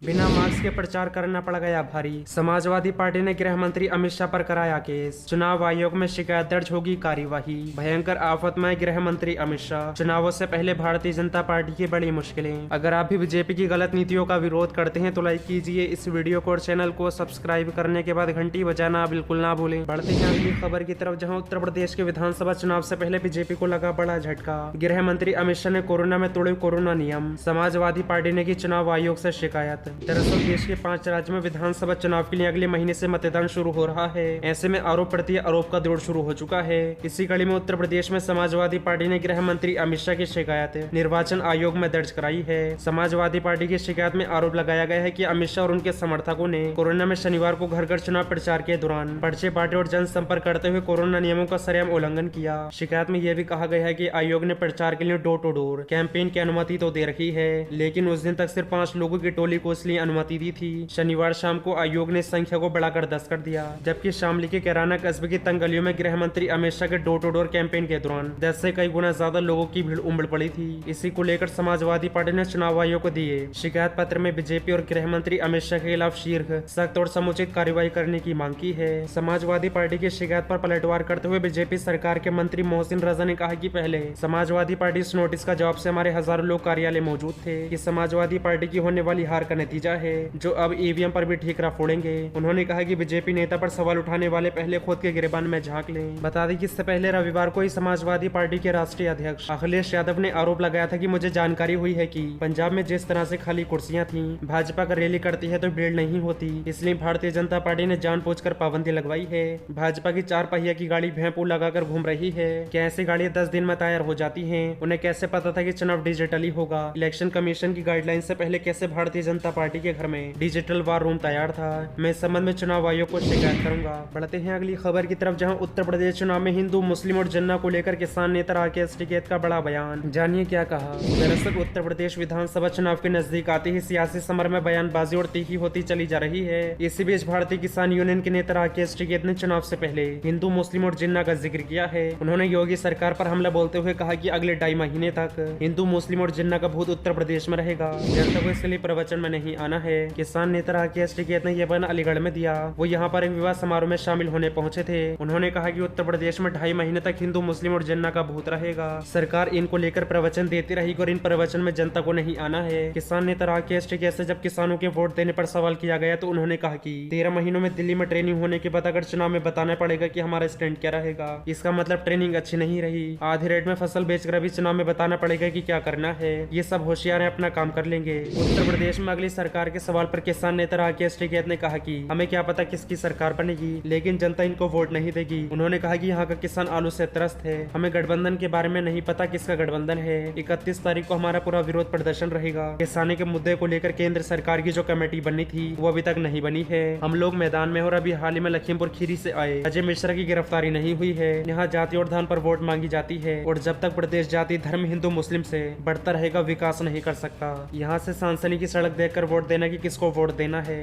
बिना मास्क के प्रचार करना पड़ गया भारी। समाजवादी पार्टी ने गृह मंत्री अमित शाह पर कराया केस। चुनाव आयोग में शिकायत दर्ज होगी कार्यवाही। भयंकर आफत में गृह मंत्री अमित शाह। चुनावों से पहले भारतीय जनता पार्टी की बड़ी मुश्किलें। अगर आप भी बीजेपी की गलत नीतियों का विरोध करते हैं तो लाइक कीजिए इस वीडियो को और चैनल को सब्सक्राइब करने के बाद घंटी बजाना बिल्कुल ना भूलें। बढ़ते हैं अगली खबर की तरफ, जहां उत्तर प्रदेश के विधानसभा चुनाव से पहले बीजेपी को लगा बड़ा झटका। गृह मंत्री अमित शाह ने कोरोना में तोड़े कोरोना नियम। समाजवादी पार्टी ने की चुनाव आयोग से शिकायत। दरअसल देश के 5 राज्यों में विधानसभा चुनाव के लिए अगले महीने से मतदान शुरू हो रहा है। ऐसे में आरोप प्रति आरोप का दौर शुरू हो चुका है। इसी कड़ी में उत्तर प्रदेश में समाजवादी पार्टी ने गृह मंत्री अमित शाह की शिकायत निर्वाचन आयोग में दर्ज कराई है। समाजवादी पार्टी की शिकायत में आरोप लगाया गया है कि अमित शाह और उनके समर्थकों ने कोरोना में शनिवार को घर घर चुनाव प्रचार के दौरान पर्चे बांटे और जनसंपर्क करते हुए कोरोना नियमों का सरेआम उल्लंघन किया। शिकायत में यह भी कहा गया है कि आयोग ने प्रचार के लिए डोर टू डोर कैंपेन की अनुमति तो दे रखी है, लेकिन उस दिन तक सिर्फ 5 लोगों की टोली को इसलिए अनुमति दी थी। शनिवार शाम को आयोग ने संख्या को बढ़ाकर 10 कर दिया, जबकि शामली के कैराना कस्बे की तंग गलियों में गृह मंत्री अमित शाह के डोर टू डोर कैंपेन के दौरान 10 से कई गुना ज्यादा लोगों की भीड़ उमड़ पड़ी थी। इसी को लेकर समाजवादी पार्टी ने चुनाव आयोग को दिए शिकायत पत्र में बीजेपी और गृह मंत्री अमित शाह के खिलाफ शीघ्र सख्त और समुचित कार्रवाई करने की मांग की है। समाजवादी पार्टी की शिकायत पर पलटवार करते हुए बीजेपी सरकार के मंत्री मोहसिन रजा ने कहा कि पहले समाजवादी पार्टी इस नोटिस का जवाब से हमारे हजारों लोग कार्यालय मौजूद थे। कि समाजवादी पार्टी की होने वाली हार का नतीजा है, जो अब ईवीएम पर भी ठीकरा फोड़ेंगे। उन्होंने कहा कि बीजेपी नेता पर सवाल उठाने वाले पहले खुद के गिरेबान में झांक लें। बता दें कि इससे पहले रविवार को ही समाजवादी पार्टी के राष्ट्रीय अध्यक्ष अखिलेश यादव ने आरोप लगाया था कि मुझे जानकारी हुई है कि पंजाब में जिस तरह से खाली कुर्सियां थी, भाजपा का रैली करती है तो भीड़ नहीं होती, इसलिए भारतीय जनता पार्टी ने जानबूझकर पाबंदी लगवाई है। भाजपा की 4 पहिया की गाड़ी भैंपू लगाकर घूम रही है। क्या ऐसी गाड़ियां 10 दिन में तैयार हो जाती हैं? उन्हें कैसे पता था कि चुनाव डिजिटली होगा? इलेक्शन कमीशन की गाइडलाइन से पहले कैसे भारतीय जनता पार्टी के घर में डिजिटल वार रूम तैयार था? मैं इस संबंध में चुनाव आयोग को शिकायत करूंगा। बढ़ते हैं अगली खबर की तरफ, जहां उत्तर प्रदेश चुनाव में हिंदू मुस्लिम और जन्ना को लेकर किसान नेता राकेश टिकैत का बड़ा बयान। जानिए क्या कहा। दरअसल उत्तर प्रदेश विधानसभा चुनाव के नजदीक आते ही सियासी समर में बयानबाजी और तीखी होती चली जा रही है। इसी बीच भारतीय किसान यूनियन के नेता राकेश टिकैत ने चुनाव से पहले हिंदू मुस्लिम और जिन्ना का जिक्र किया है। उन्होंने योगी सरकार पर हमला बोलते हुए कहा कि अगले 2.5 महीने तक हिंदू मुस्लिम और जिन्ना का भूत उत्तर प्रदेश में रहेगा। जनता को इसके लिए प्रवचन में नहीं आना है। किसान नेता राकेश टिकैत ने यह बयान अलीगढ़ में दिया। वो यहाँ पर एक विवाह समारोह में शामिल होने पहुंचे थे। उन्होंने कहा कि उत्तर प्रदेश में 2.5 महीने तक हिंदू मुस्लिम और जिन्ना का भूत रहेगा। सरकार इनको लेकर प्रवचन देती रहेगी और इन प्रवचन में जनता को नहीं आना है। किसान नेता राकेश टिकैत से जब किसानों के वोट देने पर सवाल किया गया तो उन्होंने कहा कि 13 महीनों में दिल्ली में ट्रेनिंग होने के बाद अगर चुनाव में बताना पड़ेगा कि हमारा स्टैंड क्या रहेगा, इसका मतलब ट्रेनिंग अच्छी नहीं रही। आधे रेट में फसल बेचकर अभी चुनाव में बताना पड़ेगा कि क्या करना है। ये सब होशियार है, अपना काम कर लेंगे। उत्तर प्रदेश में अगली सरकार के सवाल पर किसान नेता राकेश टिकैत ने कहा कि हमें क्या पता किसकी सरकार बनेगी, लेकिन जनता इनको वोट नहीं देगी। उन्होंने कहा कि यहाँ का किसान आलू से त्रस्त है। हमें गठबंधन के बारे में नहीं पता किसका गठबंधन है। 31 तारीख को हमारा पूरा विरोध प्रदर्शन रहेगा। किसानी के मुद्दे को लेकर केंद्र सरकार की जो कमेटी बननी थी वो अभी तक नहीं बनी है। हम लोग मैदान में और अभी हाल ही में लखीमपुर खीरी से आए अजय मिश्रा की गिरफ्तारी नहीं हुई है। यहाँ जाति और धर्म पर वोट मांगी जाती है और जब तक प्रदेश जाति धर्म हिंदू मुस्लिम से बढ़ता रहेगा विकास नहीं कर सकता। यहाँ से सनसनी की सड़क देखकर वोट देना कि किसको वोट देना है।